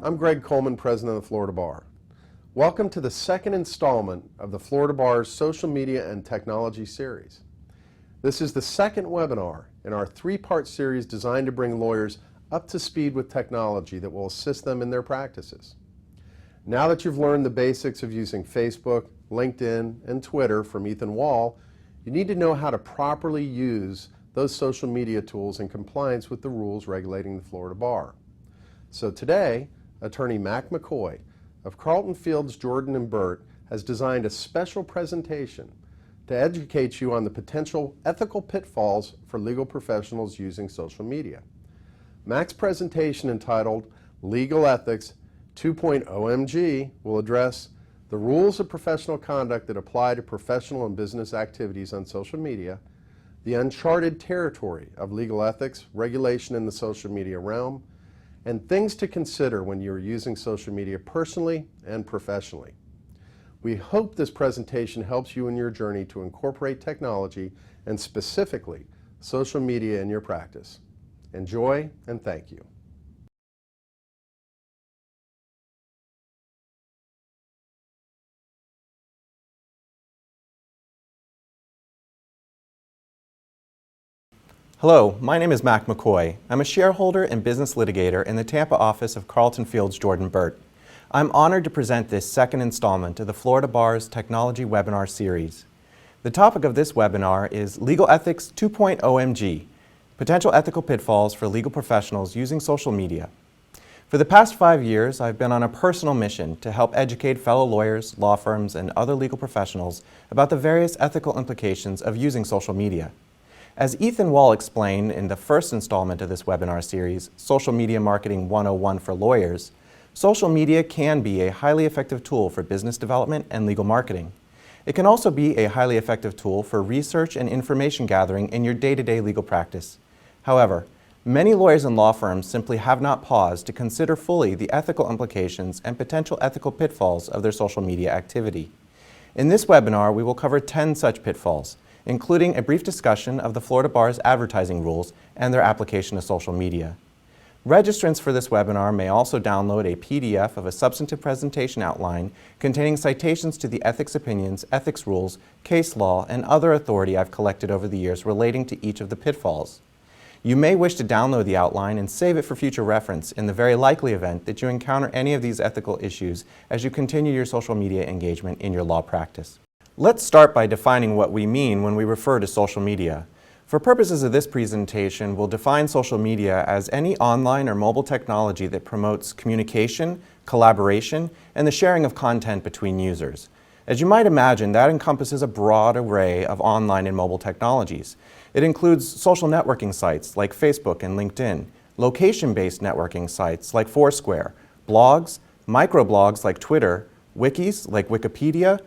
I'm Greg Coleman, President of the Florida Bar. Welcome to the second installment of the Florida Bar's Social Media and Technology series. This is the second webinar in our three-part series designed to bring lawyers up to speed with technology that will assist them in their practices. Now that you've learned the basics of using Facebook, LinkedIn, and Twitter from Ethan Wall, you need to know how to properly use those social media tools in compliance with the rules regulating the Florida Bar. So today, Attorney Mac McCoy of Carlton Fields, Jordan & Burt has designed a special presentation to educate you on the potential ethical pitfalls for legal professionals using social media. Mac's presentation, entitled Legal Ethics 2.0 OMG, will address the rules of professional conduct that apply to professional and business activities on social media, the uncharted territory of legal ethics, regulation in the social media realm, and things to consider when you're using social media personally and professionally. We hope this presentation helps you in your journey to incorporate technology and specifically social media in your practice. Enjoy and thank you. Hello, my name is Mac McCoy. I'm a shareholder and business litigator in the Tampa office of Carlton Fields, Jordan & Burt. I'm honored to present this second installment of the Florida Bar's Technology Webinar Series. The topic of this webinar is Legal Ethics 2.0 OMG, Potential Ethical Pitfalls for Legal Professionals Using Social Media. For the past 5 years, I've been on a personal mission to help educate fellow lawyers, law firms, and other legal professionals about the various ethical implications of using social media. As Ethan Wall explained in the first installment of this webinar series, Social Media Marketing 101 for Lawyers, social media can be a highly effective tool for business development and legal marketing. It can also be a highly effective tool for research and information gathering in your day-to-day legal practice. However, many lawyers and law firms simply have not paused to consider fully the ethical implications and potential ethical pitfalls of their social media activity. In this webinar, we will cover 10 such pitfalls, including a brief discussion of the Florida Bar's advertising rules and their application to social media. Registrants for this webinar may also download a PDF of a substantive presentation outline containing citations to the ethics opinions, ethics rules, case law, and other authority I've collected over the years relating to each of the pitfalls. You may wish to download the outline and save it for future reference in the very likely event that you encounter any of these ethical issues as you continue your social media engagement in your law practice. Let's start by defining what we mean when we refer to social media. For purposes of this presentation, we'll define social media as any online or mobile technology that promotes communication, collaboration, and the sharing of content between users. As you might imagine, that encompasses a broad array of online and mobile technologies. It includes social networking sites like Facebook and LinkedIn, location-based networking sites like Foursquare, blogs, microblogs like Twitter, wikis like Wikipedia,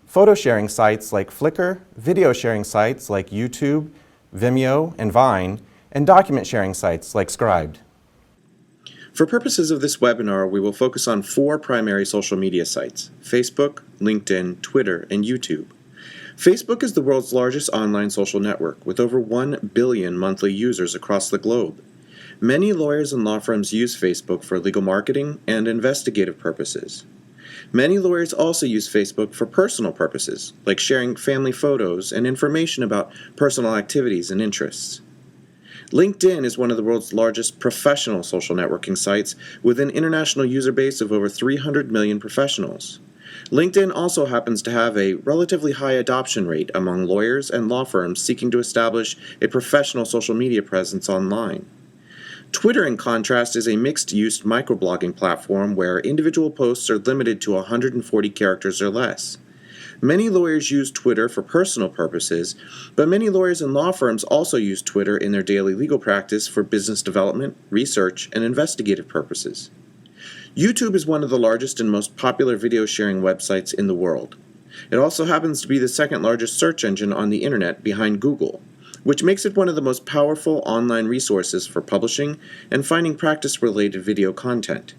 photo sharing sites like Flickr, video sharing sites like YouTube, Vimeo, and Vine, and document sharing sites like Scribd. For purposes of this webinar, we will focus on 4 primary social media sites: Facebook, LinkedIn, Twitter, and YouTube. Facebook is the world's largest online social network with over 1 billion monthly users across the globe. Many lawyers and law firms use Facebook for legal marketing and investigative purposes. Many lawyers also use Facebook for personal purposes, like sharing family photos and information about personal activities and interests. LinkedIn is one of the world's largest professional social networking sites with an international user base of over 300 million professionals. LinkedIn also happens to have a relatively high adoption rate among lawyers and law firms seeking to establish a professional social media presence online. Twitter, in contrast, is a mixed-use microblogging platform where individual posts are limited to 140 characters or less. Many lawyers use Twitter for personal purposes, but many lawyers and law firms also use Twitter in their daily legal practice for business development, research, and investigative purposes. YouTube is one of the largest and most popular video sharing websites in the world. It also happens to be the second largest search engine on the internet behind Google, which makes it one of the most powerful online resources for publishing and finding practice-related video content.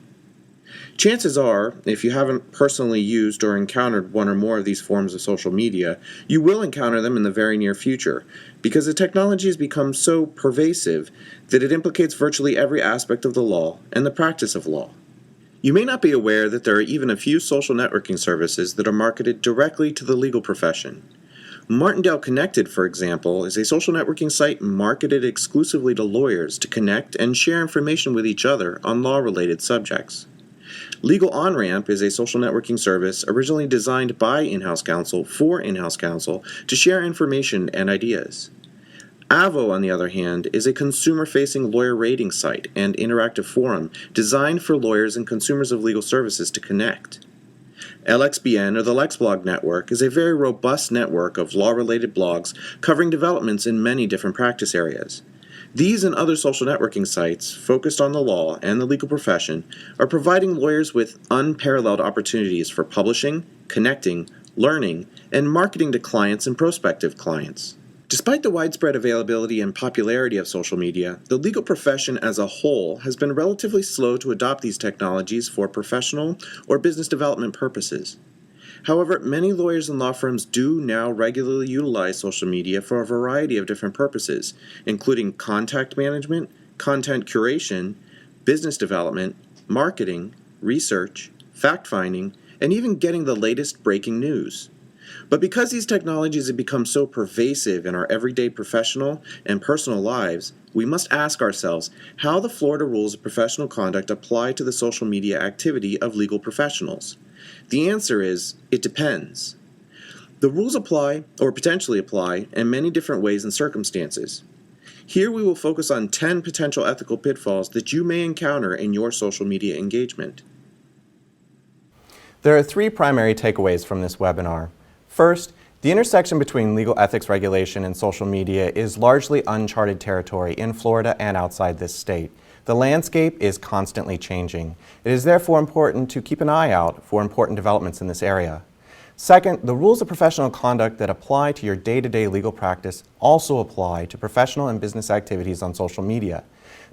Chances are, if you haven't personally used or encountered one or more of these forms of social media, you will encounter them in the very near future, because the technology has become so pervasive that it implicates virtually every aspect of the law and the practice of law. You may not be aware that there are even a few social networking services that are marketed directly to the legal profession. Martindale Connected, for example, is a social networking site marketed exclusively to lawyers to connect and share information with each other on law-related subjects. Legal On-Ramp is a social networking service originally designed by in-house counsel for in-house counsel to share information and ideas. Avo, on the other hand, is a consumer-facing lawyer rating site and interactive forum designed for lawyers and consumers of legal services to connect. LXBN, or the LexBlog Network, is a very robust network of law-related blogs covering developments in many different practice areas. These and other social networking sites, focused on the law and the legal profession, are providing lawyers with unparalleled opportunities for publishing, connecting, learning, and marketing to clients and prospective clients. Despite the widespread availability and popularity of social media, the legal profession as a whole has been relatively slow to adopt these technologies for professional or business development purposes. However, many lawyers and law firms do now regularly utilize social media for a variety of different purposes, including contact management, content curation, business development, marketing, research, fact-finding, and even getting the latest breaking news. But because these technologies have become so pervasive in our everyday professional and personal lives, we must ask ourselves how the Florida Rules of Professional Conduct apply to the social media activity of legal professionals. The answer is, it depends. The rules apply, or potentially apply, in many different ways and circumstances. Here we will focus on 10 potential ethical pitfalls that you may encounter in your social media engagement. There are 3 primary takeaways from this webinar. First, the intersection between legal ethics regulation and social media is largely uncharted territory in Florida and outside this state. The landscape is constantly changing. It is therefore important to keep an eye out for important developments in this area. Second, the rules of professional conduct that apply to your day-to-day legal practice also apply to professional and business activities on social media.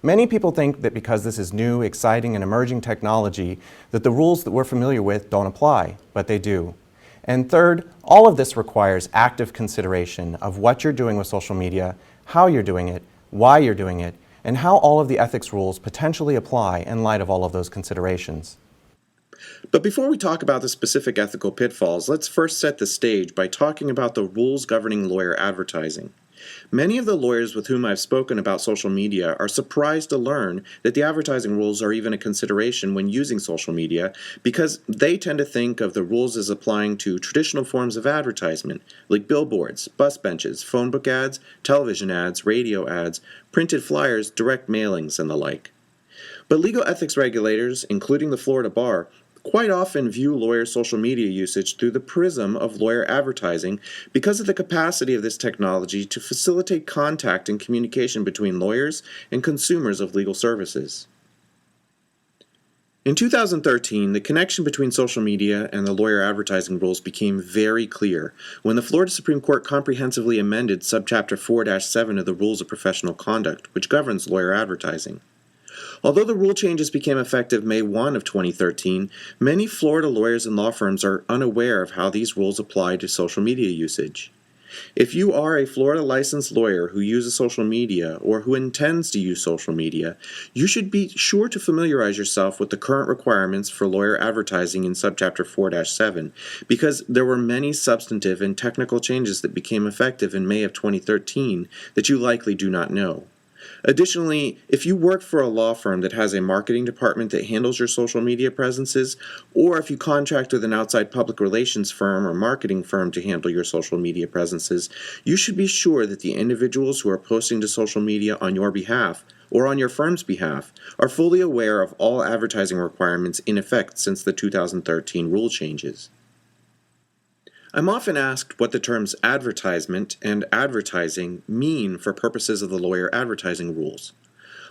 Many people think that because this is new, exciting, and emerging technology, that the rules that we're familiar with don't apply, but they do. And third, all of this requires active consideration of what you're doing with social media, how you're doing it, why you're doing it, and how all of the ethics rules potentially apply in light of all of those considerations. But before we talk about the specific ethical pitfalls, let's first set the stage by talking about the rules governing lawyer advertising. Many of the lawyers with whom I've spoken about social media are surprised to learn that the advertising rules are even a consideration when using social media because they tend to think of the rules as applying to traditional forms of advertisement like billboards, bus benches, phone book ads, television ads, radio ads, printed flyers, direct mailings, and the like. But legal ethics regulators, including the Florida Bar, quite often view lawyer social media usage through the prism of lawyer advertising because of the capacity of this technology to facilitate contact and communication between lawyers and consumers of legal services. In 2013, the connection between social media and the lawyer advertising rules became very clear when the Florida Supreme Court comprehensively amended Subchapter 4-7 of the Rules of Professional Conduct, which governs lawyer advertising. Although the rule changes became effective May 1 of 2013, many Florida lawyers and law firms are unaware of how these rules apply to social media usage. If you are a Florida licensed lawyer who uses social media or who intends to use social media, you should be sure to familiarize yourself with the current requirements for lawyer advertising in Subchapter 4-7 because there were many substantive and technical changes that became effective in May of 2013 that you likely do not know. Additionally, if you work for a law firm that has a marketing department that handles your social media presences, or if you contract with an outside public relations firm or marketing firm to handle your social media presences, you should be sure that the individuals who are posting to social media on your behalf or on your firm's behalf are fully aware of all advertising requirements in effect since the 2013 rule changes. I'm often asked what the terms advertisement and advertising mean for purposes of the lawyer advertising rules.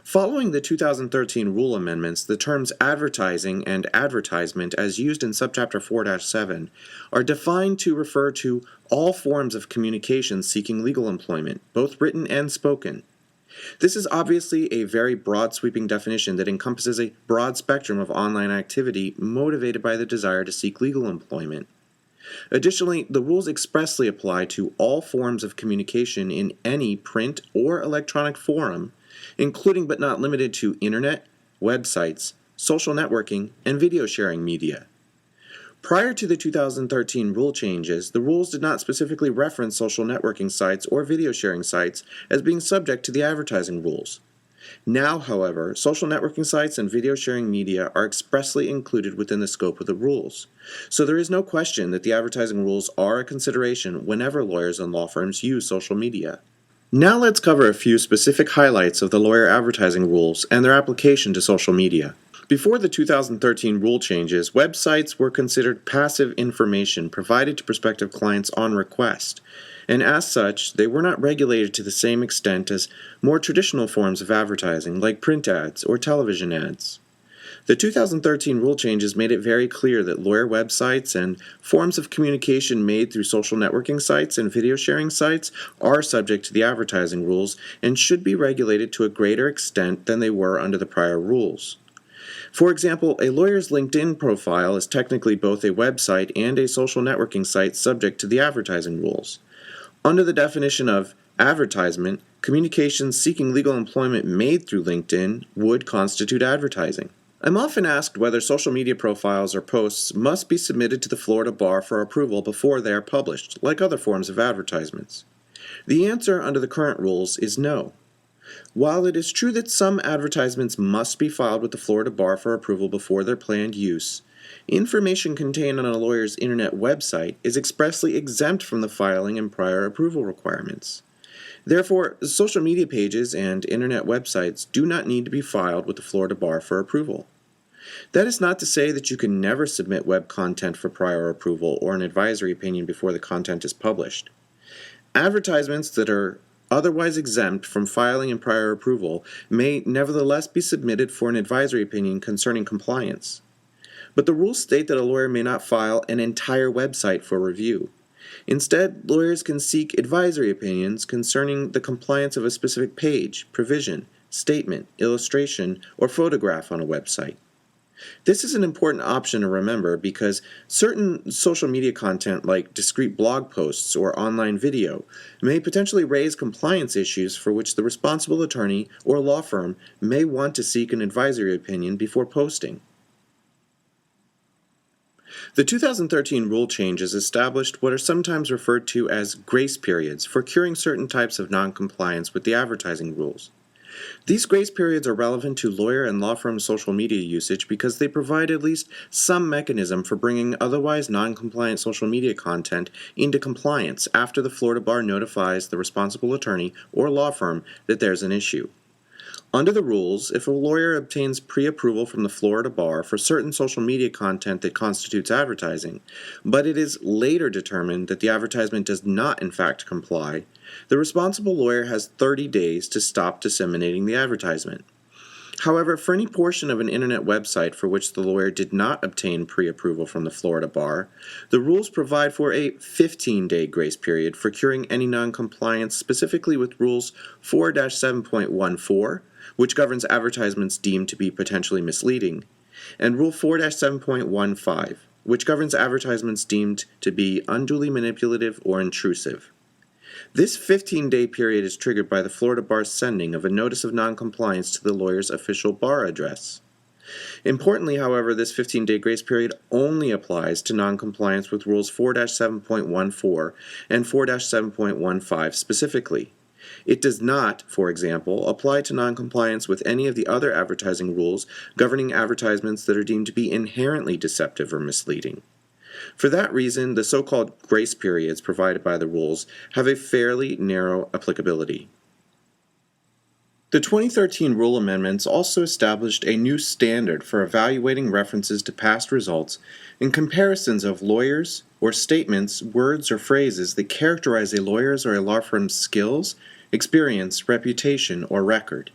Following the 2013 rule amendments, the terms advertising and advertisement as used in Subchapter 4-7 are defined to refer to all forms of communication seeking legal employment, both written and spoken. This is obviously a very broad sweeping definition that encompasses a broad spectrum of online activity motivated by the desire to seek legal employment. Additionally, the rules expressly apply to all forms of communication in any print or electronic forum, including but not limited to internet, websites, social networking, and video sharing media. Prior to the 2013 rule changes, the rules did not specifically reference social networking sites or video sharing sites as being subject to the advertising rules. Now, however, social networking sites and video sharing media are expressly included within the scope of the rules. So there is no question that the advertising rules are a consideration whenever lawyers and law firms use social media. Now let's cover a few specific highlights of the lawyer advertising rules and their application to social media. Before the 2013 rule changes, websites were considered passive information provided to prospective clients on request, and as such, they were not regulated to the same extent as more traditional forms of advertising like print ads or television ads. The 2013 rule changes made it very clear that lawyer websites and forms of communication made through social networking sites and video sharing sites are subject to the advertising rules and should be regulated to a greater extent than they were under the prior rules. For example, a lawyer's LinkedIn profile is technically both a website and a social networking site subject to the advertising rules. Under the definition of advertisement, communications seeking legal employment made through LinkedIn would constitute advertising. I'm often asked whether social media profiles or posts must be submitted to the Florida Bar for approval before they are published, like other forms of advertisements. The answer under the current rules is no. While it is true that some advertisements must be filed with the Florida Bar for approval before their planned use, information contained on a lawyer's internet website is expressly exempt from the filing and prior approval requirements. Therefore, social media pages and internet websites do not need to be filed with the Florida Bar for approval. That is not to say that you can never submit web content for prior approval or an advisory opinion before the content is published. Advertisements that are otherwise exempt from filing and prior approval may nevertheless be submitted for an advisory opinion concerning compliance. But the rules state that a lawyer may not file an entire website for review. Instead, lawyers can seek advisory opinions concerning the compliance of a specific page, provision, statement, illustration, or photograph on a website. This is an important option to remember because certain social media content like discrete blog posts or online video may potentially raise compliance issues for which the responsible attorney or law firm may want to seek an advisory opinion before posting. The 2013 rule changes established what are sometimes referred to as grace periods for curing certain types of noncompliance with the advertising rules. These grace periods are relevant to lawyer and law firm social media usage because they provide at least some mechanism for bringing otherwise non-compliant social media content into compliance after the Florida Bar notifies the responsible attorney or law firm that there's an issue. Under the rules, if a lawyer obtains pre-approval from the Florida Bar for certain social media content that constitutes advertising, but it is later determined that the advertisement does not in fact comply, the responsible lawyer has 30 days to stop disseminating the advertisement. However, for any portion of an internet website for which the lawyer did not obtain pre-approval from the Florida Bar, the rules provide for a 15-day grace period for curing any noncompliance, specifically with Rules 4-7.14, which governs advertisements deemed to be potentially misleading, and Rule 4-7.15, which governs advertisements deemed to be unduly manipulative or intrusive. This 15-day period is triggered by the Florida Bar's sending of a notice of noncompliance to the lawyer's official bar address. Importantly, however, this 15-day grace period only applies to noncompliance with Rules 4-7.14 and 4-7.15 specifically. It does not, for example, apply to noncompliance with any of the other advertising rules governing advertisements that are deemed to be inherently deceptive or misleading. For that reason, the so-called grace periods provided by the rules have a fairly narrow applicability. The 2013 rule amendments also established a new standard for evaluating references to past results and comparisons of lawyers or statements, words, or phrases that characterize a lawyer's or a law firm's skills, experience, reputation, or record.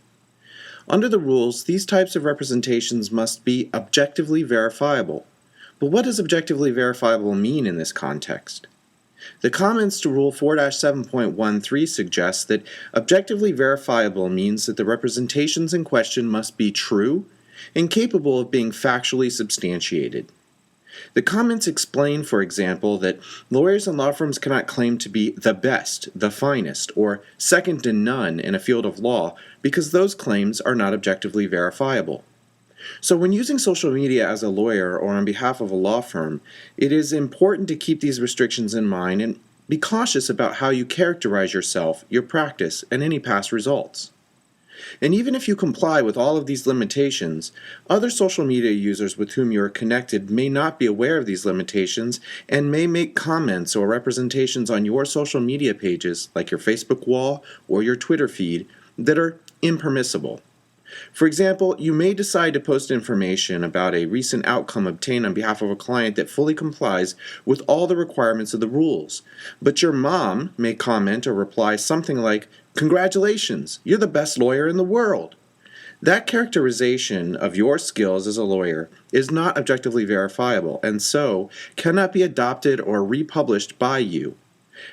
Under the rules, these types of representations must be objectively verifiable. But what does objectively verifiable mean in this context? The comments to Rule 4-7.13 suggest that objectively verifiable means that the representations in question must be true and capable of being factually substantiated. The comments explain, for example, that lawyers and law firms cannot claim to be the best, the finest, or second to none in a field of law because those claims are not objectively verifiable. So when using social media as a lawyer or on behalf of a law firm, it is important to keep these restrictions in mind and be cautious about how you characterize yourself, your practice, and any past results. And even if you comply with all of these limitations, other social media users with whom you are connected may not be aware of these limitations and may make comments or representations on your social media pages, like your Facebook wall or your Twitter feed, that are impermissible. For example, you may decide to post information about a recent outcome obtained on behalf of a client that fully complies with all the requirements of the rules, but your mom may comment or reply something like, "Congratulations, you're the best lawyer in the world." That characterization of your skills as a lawyer is not objectively verifiable and so cannot be adopted or republished by you.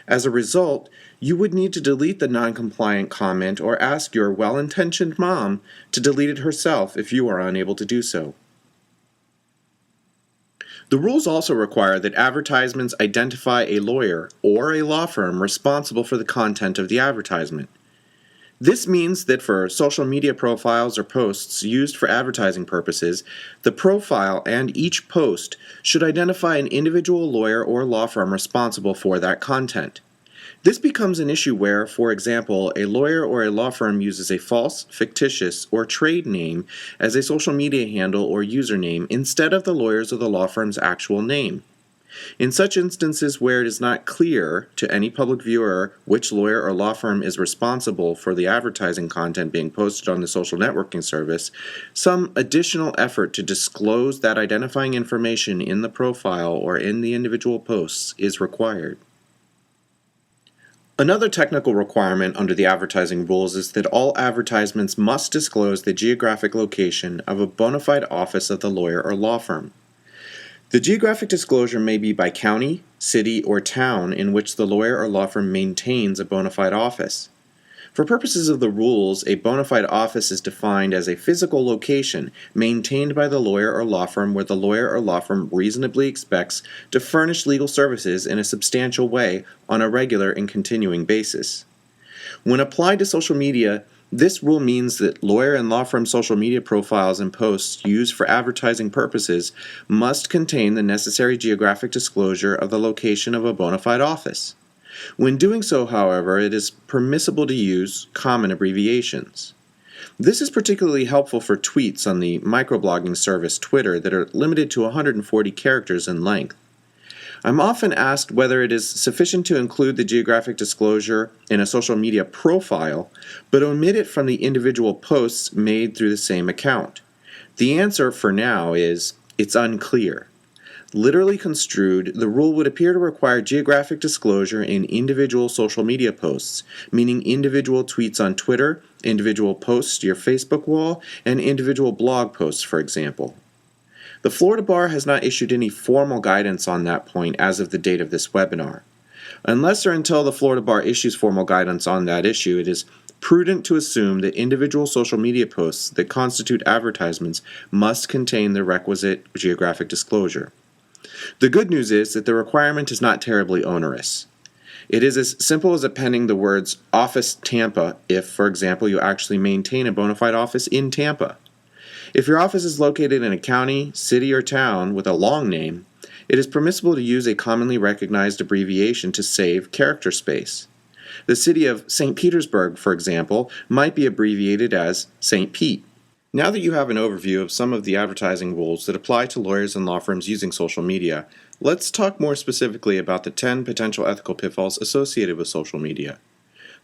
As a result, you would need to delete the non-compliant comment or ask your well-intentioned mom to delete it herself if you are unable to do so. The rules also require that advertisements identify a lawyer or a law firm responsible for the content of the advertisement. This means that for social media profiles or posts used for advertising purposes, the profile and each post should identify an individual lawyer or law firm responsible for that content. This becomes an issue where, for example, a lawyer or a law firm uses a false, fictitious, or trade name as a social media handle or username instead of the lawyer's or the law firm's actual name. In such instances where it is not clear to any public viewer which lawyer or law firm is responsible for the advertising content being posted on the social networking service, some additional effort to disclose that identifying information in the profile or in the individual posts is required. Another technical requirement under the advertising rules is that all advertisements must disclose the geographic location of a bona fide office of the lawyer or law firm. The geographic disclosure may be by county, city, or town in which the lawyer or law firm maintains a bona fide office. For purposes of the rules, a bona fide office is defined as a physical location maintained by the lawyer or law firm where the lawyer or law firm reasonably expects to furnish legal services in a substantial way on a regular and continuing basis. When applied to social media, this rule means that lawyer and law firm social media profiles and posts used for advertising purposes must contain the necessary geographic disclosure of the location of a bona fide office. When doing so, however, it is permissible to use common abbreviations. This is particularly helpful for tweets on the microblogging service Twitter that are limited to 140 characters in length. I'm often asked whether it is sufficient to include the geographic disclosure in a social media profile, but omit it from the individual posts made through the same account. The answer for now is, it's unclear. Literally construed, the rule would appear to require geographic disclosure in individual social media posts, meaning individual tweets on Twitter, individual posts to your Facebook wall, and individual blog posts, for example. The Florida Bar has not issued any formal guidance on that point as of the date of this webinar. Unless or until the Florida Bar issues formal guidance on that issue, it is prudent to assume that individual social media posts that constitute advertisements must contain the requisite geographic disclosure. The good news is that the requirement is not terribly onerous. It is as simple as appending the words Office Tampa if, for example, you actually maintain a bona fide office in Tampa. If your office is located in a county, city, or town with a long name, it is permissible to use a commonly recognized abbreviation to save character space. The city of St. Petersburg, for example, might be abbreviated as St. Pete. Now that you have an overview of some of the advertising rules that apply to lawyers and law firms using social media, let's talk more specifically about the 10 potential ethical pitfalls associated with social media.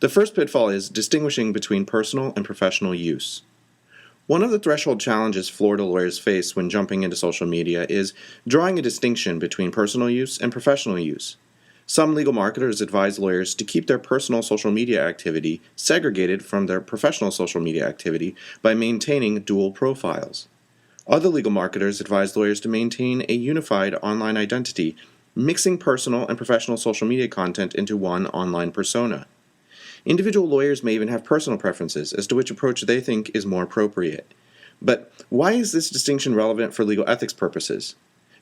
The first pitfall is distinguishing between personal and professional use. One of the threshold challenges Florida lawyers face when jumping into social media is drawing a distinction between personal use and professional use. Some legal marketers advise lawyers to keep their personal social media activity segregated from their professional social media activity by maintaining dual profiles. Other legal marketers advise lawyers to maintain a unified online identity, mixing personal and professional social media content into one online persona. Individual lawyers may even have personal preferences as to which approach they think is more appropriate. But why is this distinction relevant for legal ethics purposes?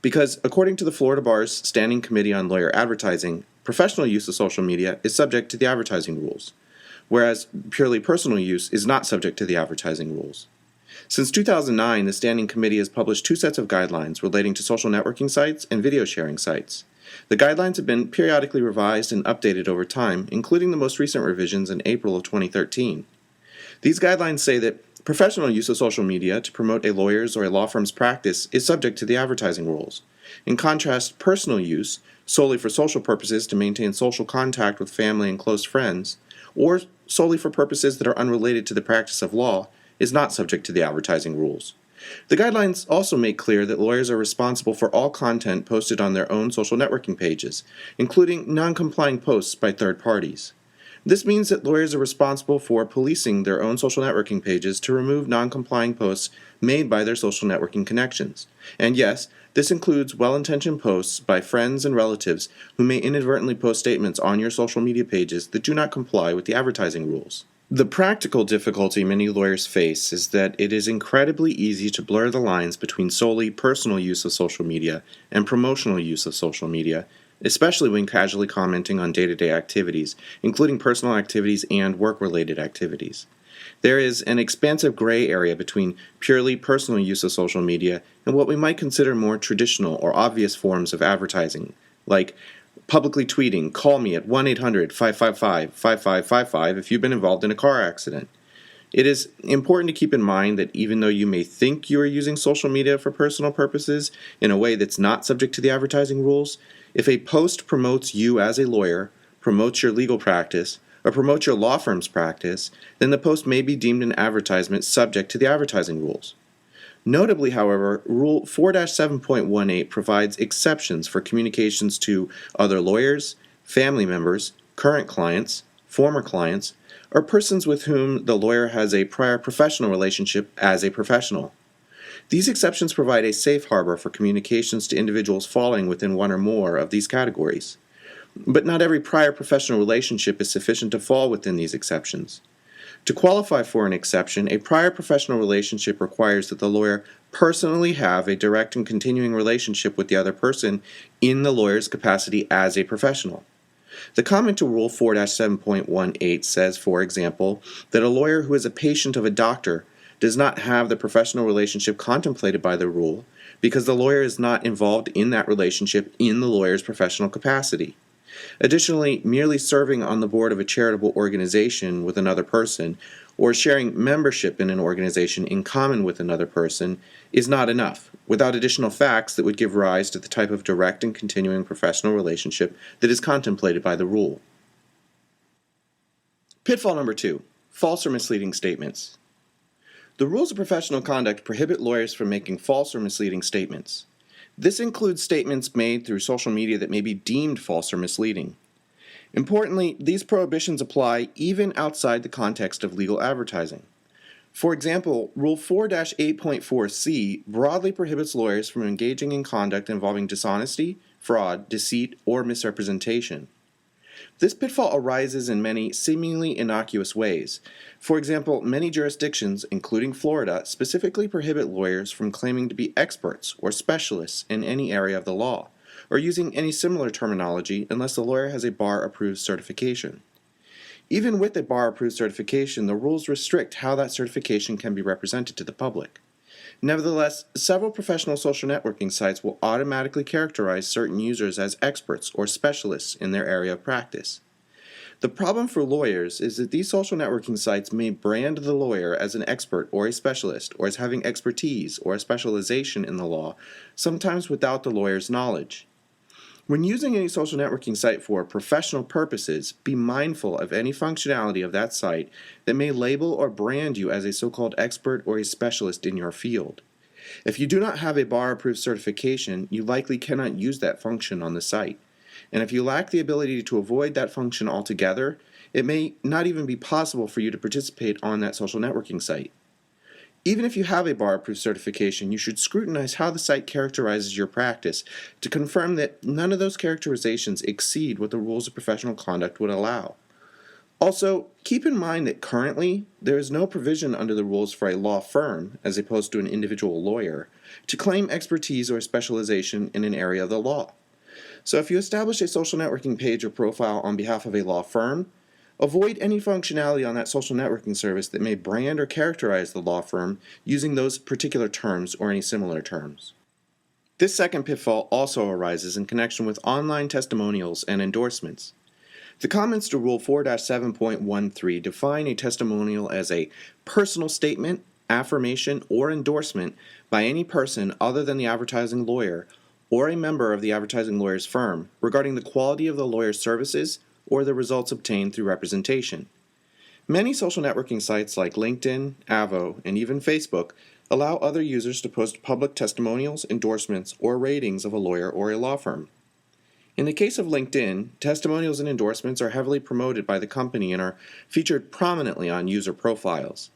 Because, according to the Florida Bar's Standing Committee on Lawyer Advertising, professional use of social media is subject to the advertising rules, whereas purely personal use is not subject to the advertising rules. Since 2009, the Standing Committee has published 2 sets of guidelines relating to social networking sites and video sharing sites. The guidelines have been periodically revised and updated over time, including the most recent revisions in April of 2013. These guidelines say that professional use of social media to promote a lawyer's or a law firm's practice is subject to the advertising rules. In contrast, personal use, solely for social purposes to maintain social contact with family and close friends, or solely for purposes that are unrelated to the practice of law, is not subject to the advertising rules. The guidelines also make clear that lawyers are responsible for all content posted on their own social networking pages, including non-complying posts by third parties. This means that lawyers are responsible for policing their own social networking pages to remove non-complying posts made by their social networking connections. And yes, this includes well-intentioned posts by friends and relatives who may inadvertently post statements on your social media pages that do not comply with the advertising rules. The practical difficulty many lawyers face is that it is incredibly easy to blur the lines between solely personal use of social media and promotional use of social media, especially when casually commenting on day-to-day activities, including personal activities and work-related activities. There is an expansive gray area between purely personal use of social media and what we might consider more traditional or obvious forms of advertising, like publicly tweeting, "Call me at 1-800-555-5555 if you've been involved in a car accident." It is important to keep in mind that even though you may think you are using social media for personal purposes in a way that's not subject to the advertising rules, if a post promotes you as a lawyer, promotes your legal practice, or promotes your law firm's practice, then the post may be deemed an advertisement subject to the advertising rules. Notably, however, Rule 4-7.18 provides exceptions for communications to other lawyers, family members, current clients, former clients, or persons with whom the lawyer has a prior professional relationship as a professional. These exceptions provide a safe harbor for communications to individuals falling within one or more of these categories. But not every prior professional relationship is sufficient to fall within these exceptions. To qualify for an exception, a prior professional relationship requires that the lawyer personally have a direct and continuing relationship with the other person in the lawyer's capacity as a professional. The comment to Rule 4-7.18 says, for example, that a lawyer who is a patient of a doctor does not have the professional relationship contemplated by the rule because the lawyer is not involved in that relationship in the lawyer's professional capacity. Additionally, merely serving on the board of a charitable organization with another person or sharing membership in an organization in common with another person is not enough, without additional facts that would give rise to the type of direct and continuing professional relationship that is contemplated by the rule. Pitfall number 2, false or misleading statements. The rules of professional conduct prohibit lawyers from making false or misleading statements. This includes statements made through social media that may be deemed false or misleading. Importantly, these prohibitions apply even outside the context of legal advertising. For example, Rule 4-8.4c broadly prohibits lawyers from engaging in conduct involving dishonesty, fraud, deceit, or misrepresentation. This pitfall arises in many seemingly innocuous ways. For example, many jurisdictions, including Florida, specifically prohibit lawyers from claiming to be experts or specialists in any area of the law, or using any similar terminology unless the lawyer has a bar-approved certification. Even with a bar-approved certification, the rules restrict how that certification can be represented to the public. Nevertheless, several professional social networking sites will automatically characterize certain users as experts or specialists in their area of practice. The problem for lawyers is that these social networking sites may brand the lawyer as an expert or a specialist, or as having expertise or a specialization in the law, sometimes without the lawyer's knowledge. When using any social networking site for professional purposes, be mindful of any functionality of that site that may label or brand you as a so-called expert or a specialist in your field. If you do not have a bar-approved certification, you likely cannot use that function on the site. And if you lack the ability to avoid that function altogether, it may not even be possible for you to participate on that social networking site. Even if you have a bar-approved certification, you should scrutinize how the site characterizes your practice to confirm that none of those characterizations exceed what the rules of professional conduct would allow. Also, keep in mind that currently, there is no provision under the rules for a law firm, as opposed to an individual lawyer, to claim expertise or specialization in an area of the law. So if you establish a social networking page or profile on behalf of a law firm, Avoid any functionality on that social networking service that may brand or characterize the law firm using those particular terms or any similar terms. This second pitfall also arises in connection with online testimonials and endorsements. The comments to Rule 4-7.13 define a testimonial as a personal statement, affirmation, or endorsement by any person other than the advertising lawyer or a member of the advertising lawyer's firm regarding the quality of the lawyer's services or the results obtained through representation. Many social networking sites like LinkedIn, Avo, and even Facebook allow other users to post public testimonials, endorsements, or ratings of a lawyer or a law firm. In the case of LinkedIn, testimonials and endorsements are heavily promoted by the company and are featured prominently on user profiles.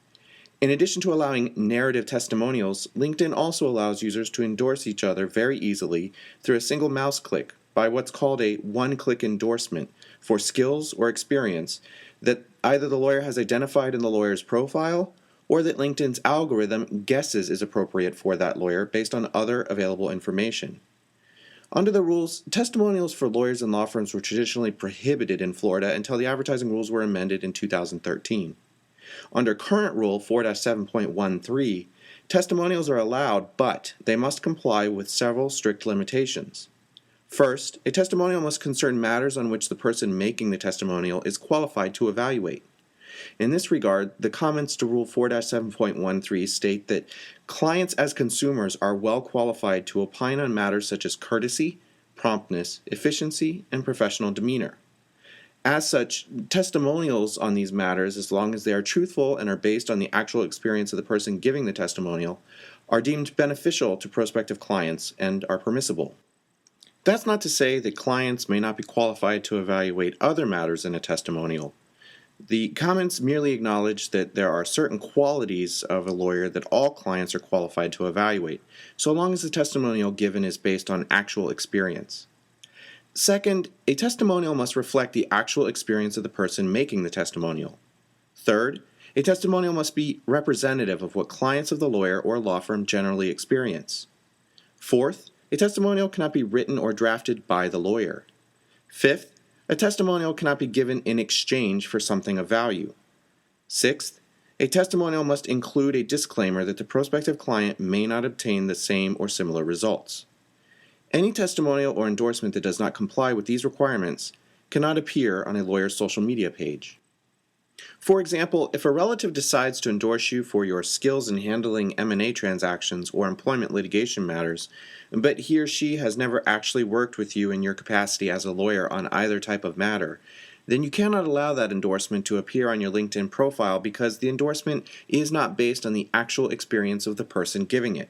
In addition to allowing narrative testimonials, LinkedIn also allows users to endorse each other very easily through a single mouse click by what's called a one-click endorsement for skills or experience that either the lawyer has identified in the lawyer's profile or that LinkedIn's algorithm guesses is appropriate for that lawyer based on other available information. Under the rules, testimonials for lawyers and law firms were traditionally prohibited in Florida until the advertising rules were amended in 2013. Under current Rule 4-7.13, testimonials are allowed, but they must comply with several strict limitations. First, a testimonial must concern matters on which the person making the testimonial is qualified to evaluate. In this regard, the comments to Rule 4-7.13 state that clients as consumers are well qualified to opine on matters such as courtesy, promptness, efficiency, and professional demeanor. As such, testimonials on these matters, as long as they are truthful and are based on the actual experience of the person giving the testimonial, are deemed beneficial to prospective clients and are permissible. That's not to say that clients may not be qualified to evaluate other matters in a testimonial. The comments merely acknowledge that there are certain qualities of a lawyer that all clients are qualified to evaluate, so long as the testimonial given is based on actual experience. Second, a testimonial must reflect the actual experience of the person making the testimonial. Third, a testimonial must be representative of what clients of the lawyer or law firm generally experience. Fourth, a testimonial cannot be written or drafted by the lawyer. Fifth, a testimonial cannot be given in exchange for something of value. Sixth, a testimonial must include a disclaimer that the prospective client may not obtain the same or similar results. Any testimonial or endorsement that does not comply with these requirements cannot appear on a lawyer's social media page. For example, if a relative decides to endorse you for your skills in handling M&A transactions or employment litigation matters, but he or she has never actually worked with you in your capacity as a lawyer on either type of matter, then you cannot allow that endorsement to appear on your LinkedIn profile because the endorsement is not based on the actual experience of the person giving it.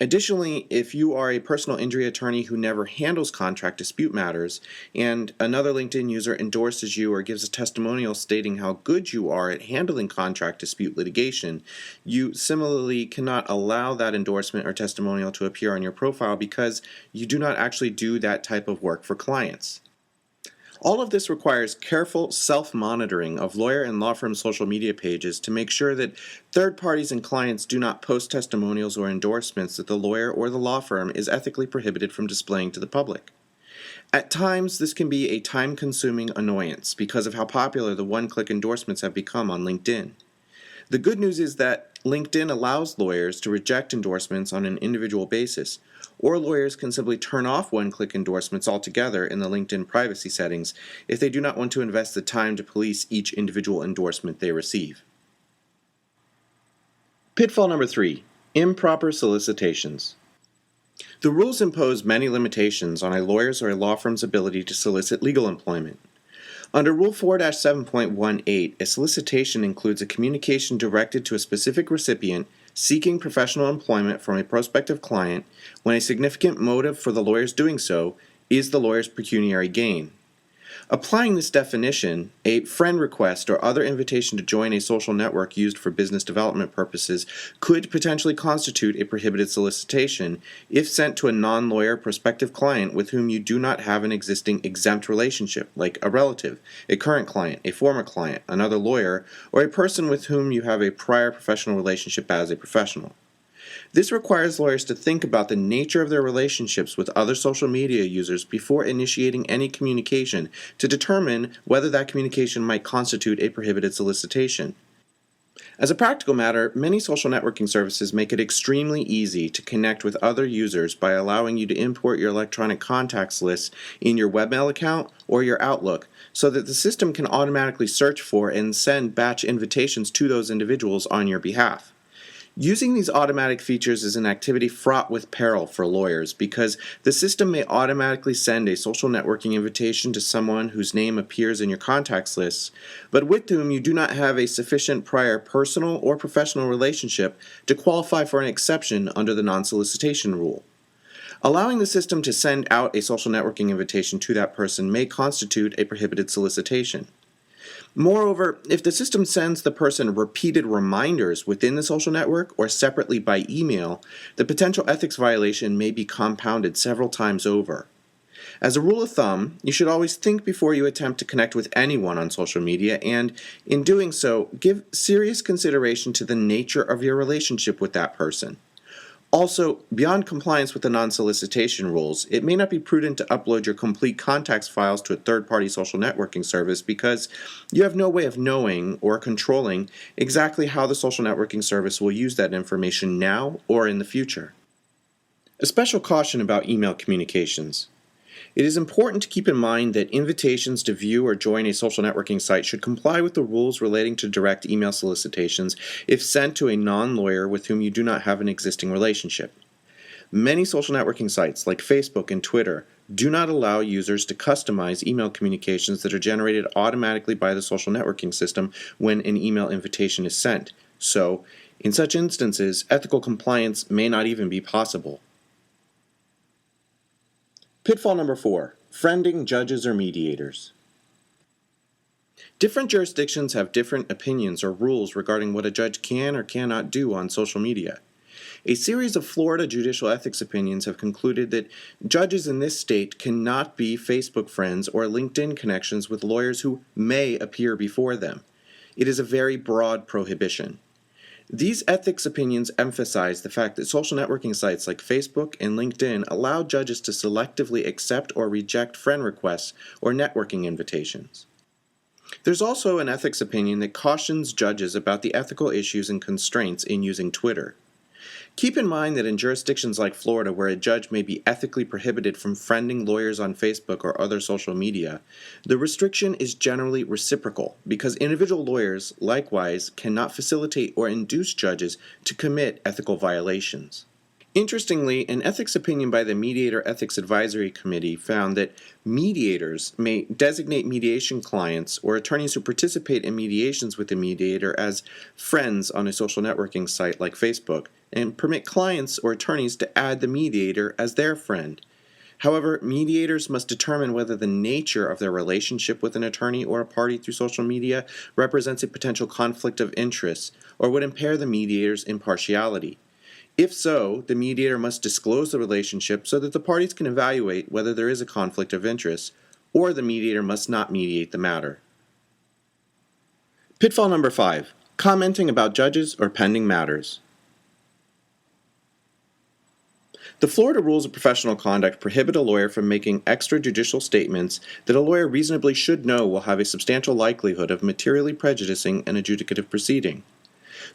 Additionally, if you are a personal injury attorney who never handles contract dispute matters, and another LinkedIn user endorses you or gives a testimonial stating how good you are at handling contract dispute litigation, you similarly cannot allow that endorsement or testimonial to appear on your profile because you do not actually do that type of work for clients. All of this requires careful self-monitoring of lawyer and law firm social media pages to make sure that third parties and clients do not post testimonials or endorsements that the lawyer or the law firm is ethically prohibited from displaying to the public. At times, this can be a time-consuming annoyance because of how popular the one-click endorsements have become on LinkedIn. The good news is that LinkedIn allows lawyers to reject endorsements on an individual basis, or lawyers can simply turn off one-click endorsements altogether in the LinkedIn privacy settings if they do not want to invest the time to police each individual endorsement they receive. Pitfall number 3, improper solicitations. The rules impose many limitations on a lawyer's or a law firm's ability to solicit legal employment. Under Rule 4-7.18, a solicitation includes a communication directed to a specific recipient seeking professional employment from a prospective client when a significant motive for the lawyer's doing so is the lawyer's pecuniary gain. Applying this definition, a friend request or other invitation to join a social network used for business development purposes could potentially constitute a prohibited solicitation if sent to a non-lawyer prospective client with whom you do not have an existing exempt relationship, like a relative, a current client, a former client, another lawyer, or a person with whom you have a prior professional relationship as a professional. This requires lawyers to think about the nature of their relationships with other social media users before initiating any communication to determine whether that communication might constitute a prohibited solicitation. As a practical matter, many social networking services make it extremely easy to connect with other users by allowing you to import your electronic contacts list in your webmail account or your Outlook, so that the system can automatically search for and send batch invitations to those individuals on your behalf. Using these automatic features is an activity fraught with peril for lawyers because the system may automatically send a social networking invitation to someone whose name appears in your contacts lists, but with whom you do not have a sufficient prior personal or professional relationship to qualify for an exception under the non-solicitation rule. Allowing the system to send out a social networking invitation to that person may constitute a prohibited solicitation. Moreover, if the system sends the person repeated reminders within the social network or separately by email, the potential ethics violation may be compounded several times over. As a rule of thumb, you should always think before you attempt to connect with anyone on social media and, in doing so, give serious consideration to the nature of your relationship with that person. Also, beyond compliance with the non-solicitation rules, it may not be prudent to upload your complete contacts files to a third-party social networking service because you have no way of knowing or controlling exactly how the social networking service will use that information now or in the future. A special caution about email communications. It is important to keep in mind that invitations to view or join a social networking site should comply with the rules relating to direct email solicitations if sent to a non-lawyer with whom you do not have an existing relationship. Many social networking sites, like Facebook and Twitter, do not allow users to customize email communications that are generated automatically by the social networking system when an email invitation is sent. So, in such instances, ethical compliance may not even be possible. Pitfall number 4, friending judges or mediators. Different jurisdictions have different opinions or rules regarding what a judge can or cannot do on social media. A series of Florida judicial ethics opinions have concluded that judges in this state cannot be Facebook friends or LinkedIn connections with lawyers who may appear before them. It is a very broad prohibition. These ethics opinions emphasize the fact that social networking sites like Facebook and LinkedIn allow judges to selectively accept or reject friend requests or networking invitations. There's also an ethics opinion that cautions judges about the ethical issues and constraints in using Twitter. Keep in mind that in jurisdictions like Florida, where a judge may be ethically prohibited from friending lawyers on Facebook or other social media, the restriction is generally reciprocal because individual lawyers, likewise, cannot facilitate or induce judges to commit ethical violations. Interestingly, an ethics opinion by the Mediator Ethics Advisory Committee found that mediators may designate mediation clients or attorneys who participate in mediations with the mediator as friends on a social networking site like Facebook, and permit clients or attorneys to add the mediator as their friend. However, mediators must determine whether the nature of their relationship with an attorney or a party through social media represents a potential conflict of interest or would impair the mediator's impartiality. If so, the mediator must disclose the relationship so that the parties can evaluate whether there is a conflict of interest, or the mediator must not mediate the matter. Pitfall number 5, commenting about judges or pending matters. The Florida Rules of Professional Conduct prohibit a lawyer from making extrajudicial statements that a lawyer reasonably should know will have a substantial likelihood of materially prejudicing an adjudicative proceeding.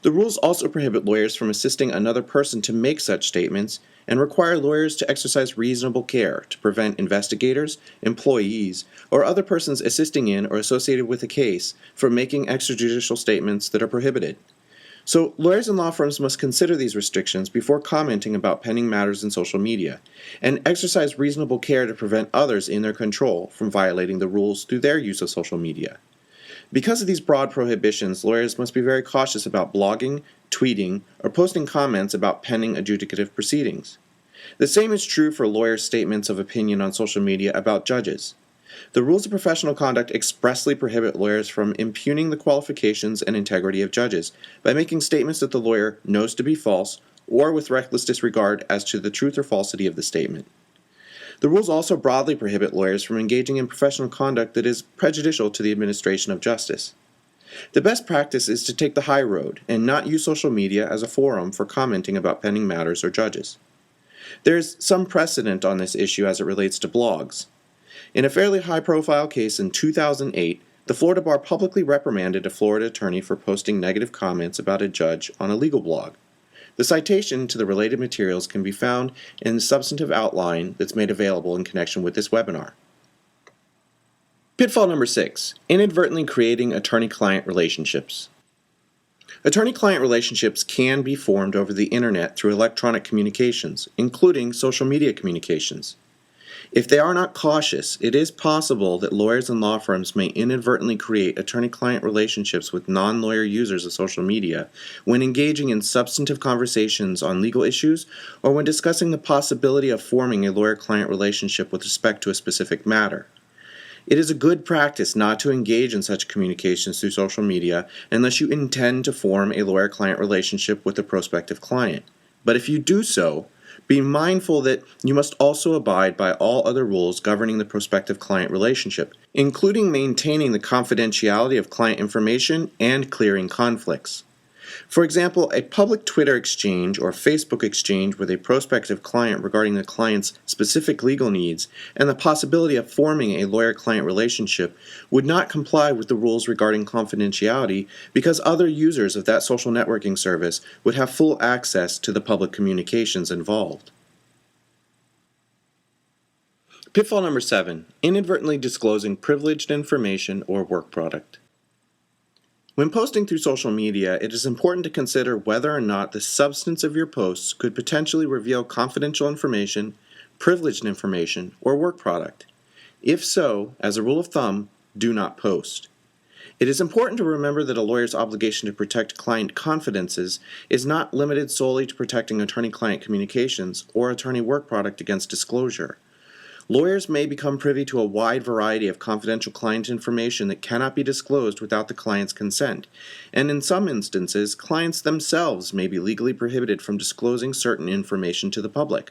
The rules also prohibit lawyers from assisting another person to make such statements and require lawyers to exercise reasonable care to prevent investigators, employees, or other persons assisting in or associated with a case from making extrajudicial statements that are prohibited. So, lawyers and law firms must consider these restrictions before commenting about pending matters in social media, and exercise reasonable care to prevent others in their control from violating the rules through their use of social media. Because of these broad prohibitions, lawyers must be very cautious about blogging, tweeting, or posting comments about pending adjudicative proceedings. The same is true for lawyers' statements of opinion on social media about judges. The rules of professional conduct expressly prohibit lawyers from impugning the qualifications and integrity of judges by making statements that the lawyer knows to be false or with reckless disregard as to the truth or falsity of the statement. The rules also broadly prohibit lawyers from engaging in professional conduct that is prejudicial to the administration of justice. The best practice is to take the high road and not use social media as a forum for commenting about pending matters or judges. There's some precedent on this issue as it relates to blogs. In a fairly high-profile case in 2008, the Florida Bar publicly reprimanded a Florida attorney for posting negative comments about a judge on a legal blog. The citation to the related materials can be found in the substantive outline that's made available in connection with this webinar. Pitfall number 6, inadvertently creating attorney-client relationships. Attorney-client relationships can be formed over the internet through electronic communications, including social media communications. If they are not cautious, it is possible that lawyers and law firms may inadvertently create attorney-client relationships with non-lawyer users of social media when engaging in substantive conversations on legal issues or when discussing the possibility of forming a lawyer-client relationship with respect to a specific matter. It is a good practice not to engage in such communications through social media unless you intend to form a lawyer-client relationship with a prospective client. But if you do so, be mindful that you must also abide by all other rules governing the prospective client relationship, including maintaining the confidentiality of client information and clearing conflicts. For example, a public Twitter exchange or Facebook exchange with a prospective client regarding the client's specific legal needs and the possibility of forming a lawyer-client relationship would not comply with the rules regarding confidentiality because other users of that social networking service would have full access to the public communications involved. Pitfall number 7, inadvertently disclosing privileged information or work product. When posting through social media, it is important to consider whether or not the substance of your posts could potentially reveal confidential information, privileged information, or work product. If so, as a rule of thumb, do not post. It is important to remember that a lawyer's obligation to protect client confidences is not limited solely to protecting attorney-client communications or attorney work product against disclosure. Lawyers may become privy to a wide variety of confidential client information that cannot be disclosed without the client's consent, and in some instances, clients themselves may be legally prohibited from disclosing certain information to the public.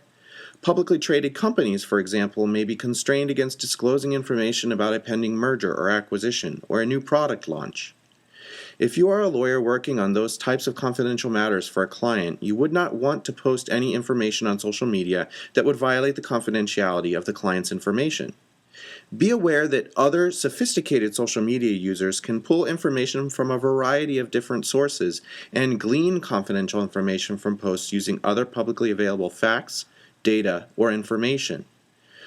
Publicly traded companies, for example, may be constrained against disclosing information about a pending merger or acquisition or a new product launch. If you are a lawyer working on those types of confidential matters for a client, you would not want to post any information on social media that would violate the confidentiality of the client's information. Be aware that other sophisticated social media users can pull information from a variety of different sources and glean confidential information from posts using other publicly available facts, data, or information.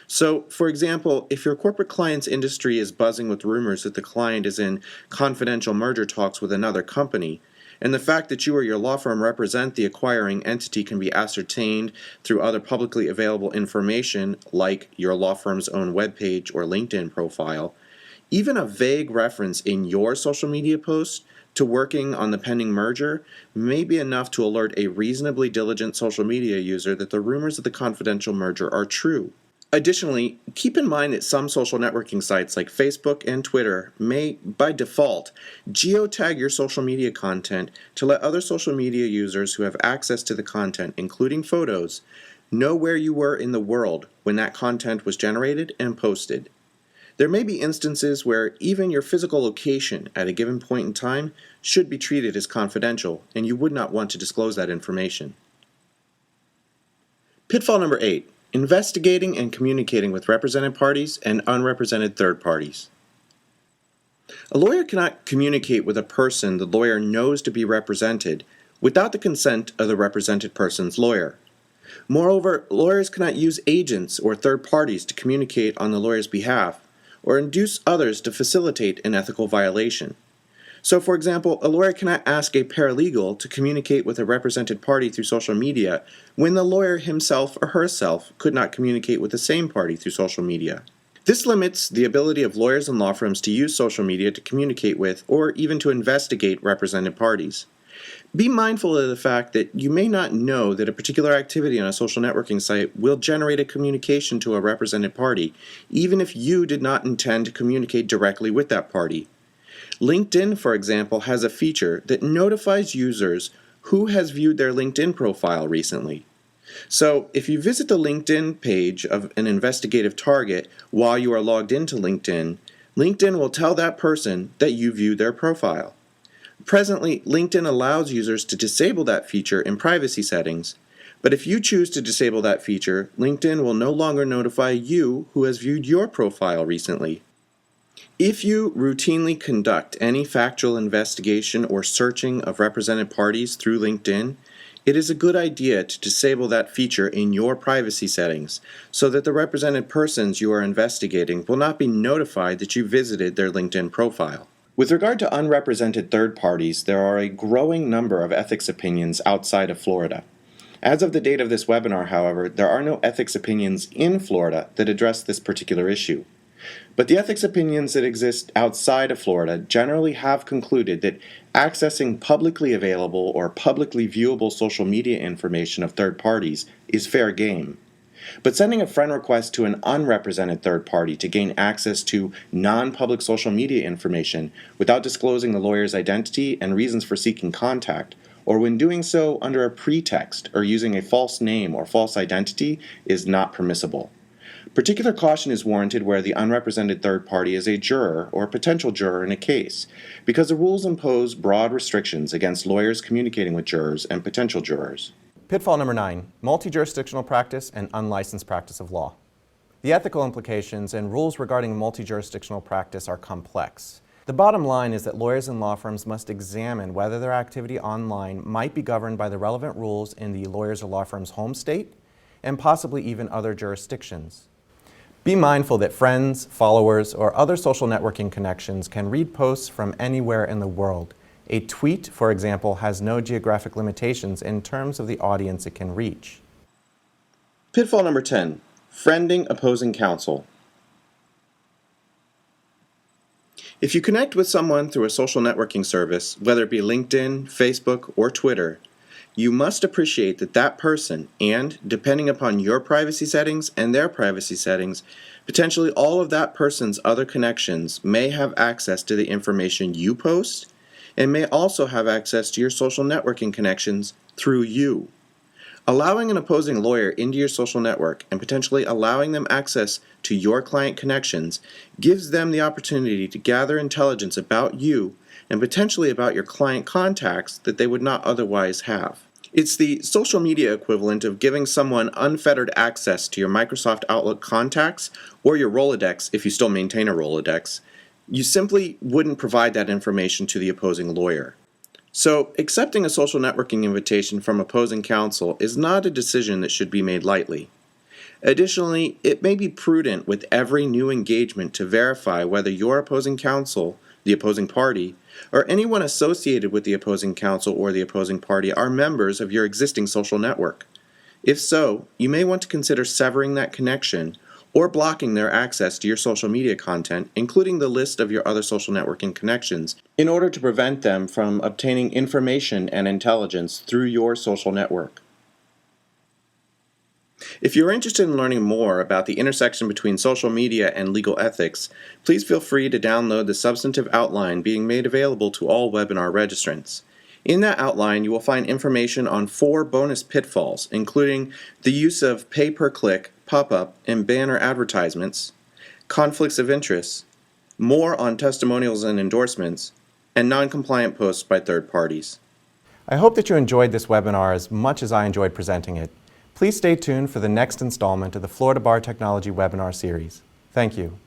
So, for example, if your corporate client's industry is buzzing with rumors that the client is in confidential merger talks with another company, and the fact that you or your law firm represent the acquiring entity can be ascertained through other publicly available information like your law firm's own webpage or LinkedIn profile, even a vague reference in your social media post to working on the pending merger may be enough to alert a reasonably diligent social media user that the rumors of the confidential merger are true. Additionally, keep in mind that some social networking sites like Facebook and Twitter may, by default, geotag your social media content to let other social media users who have access to the content, including photos, know where you were in the world when that content was generated and posted. There may be instances where even your physical location at a given point in time should be treated as confidential, and you would not want to disclose that information. Pitfall number 8. Investigating and communicating with represented parties and unrepresented third parties. A lawyer cannot communicate with a person the lawyer knows to be represented without the consent of the represented person's lawyer. Moreover, lawyers cannot use agents or third parties to communicate on the lawyer's behalf or induce others to facilitate an ethical violation. So, for example, a lawyer cannot ask a paralegal to communicate with a represented party through social media when the lawyer himself or herself could not communicate with the same party through social media. This limits the ability of lawyers and law firms to use social media to communicate with or even to investigate represented parties. Be mindful of the fact that you may not know that a particular activity on a social networking site will generate a communication to a represented party, even if you did not intend to communicate directly with that party. LinkedIn, for example, has a feature that notifies users who has viewed their LinkedIn profile recently. So, if you visit the LinkedIn page of an investigative target while you are logged into LinkedIn, LinkedIn will tell that person that you viewed their profile. Presently, LinkedIn allows users to disable that feature in privacy settings, but if you choose to disable that feature, LinkedIn will no longer notify you who has viewed your profile recently. If you routinely conduct any factual investigation or searching of represented parties through LinkedIn, it is a good idea to disable that feature in your privacy settings so that the represented persons you are investigating will not be notified that you visited their LinkedIn profile. With regard to unrepresented third parties, there are a growing number of ethics opinions outside of Florida. As of the date of this webinar, however, there are no ethics opinions in Florida that address this particular issue. But the ethics opinions that exist outside of Florida generally have concluded that accessing publicly available or publicly viewable social media information of third parties is fair game. But sending a friend request to an unrepresented third party to gain access to non-public social media information without disclosing the lawyer's identity and reasons for seeking contact, or when doing so under a pretext or using a false name or false identity, is not permissible. Particular caution is warranted where the unrepresented third party is a juror or potential juror in a case, because the rules impose broad restrictions against lawyers communicating with jurors and potential jurors. Pitfall number 9, multi-jurisdictional practice and unlicensed practice of law. The ethical implications and rules regarding multi-jurisdictional practice are complex. The bottom line is that lawyers and law firms must examine whether their activity online might be governed by the relevant rules in the lawyer's or law firm's home state, and possibly even other jurisdictions. Be mindful that friends, followers, or other social networking connections can read posts from anywhere in the world. A tweet, for example, has no geographic limitations in terms of the audience it can reach. Pitfall number 10, friending opposing counsel. If you connect with someone through a social networking service, whether it be LinkedIn, Facebook, or Twitter, you must appreciate that that person, and depending upon your privacy settings and their privacy settings, potentially all of that person's other connections may have access to the information you post and may also have access to your social networking connections through you. Allowing an opposing lawyer into your social network and potentially allowing them access to your client connections gives them the opportunity to gather intelligence about you and potentially about your client contacts that they would not otherwise have. It's the social media equivalent of giving someone unfettered access to your Microsoft Outlook contacts or your Rolodex if you still maintain a Rolodex. You simply wouldn't provide that information to the opposing lawyer. So, accepting a social networking invitation from opposing counsel is not a decision that should be made lightly. Additionally, it may be prudent with every new engagement to verify whether your opposing counsel, the opposing party, or anyone associated with the opposing counsel or the opposing party are members of your existing social network. If so, you may want to consider severing that connection or blocking their access to your social media content, including the list of your other social networking connections, in order to prevent them from obtaining information and intelligence through your social network. If you're interested in learning more about the intersection between social media and legal ethics, please feel free to download the substantive outline being made available to all webinar registrants. In that outline, you will find information on 4 bonus pitfalls, including the use of pay-per-click, pop-up, and banner advertisements, conflicts of interest, more on testimonials and endorsements, and non-compliant posts by third parties. I hope that you enjoyed this webinar as much as I enjoyed presenting it. Please stay tuned for the next installment of the Florida Bar Technology webinar series. Thank you.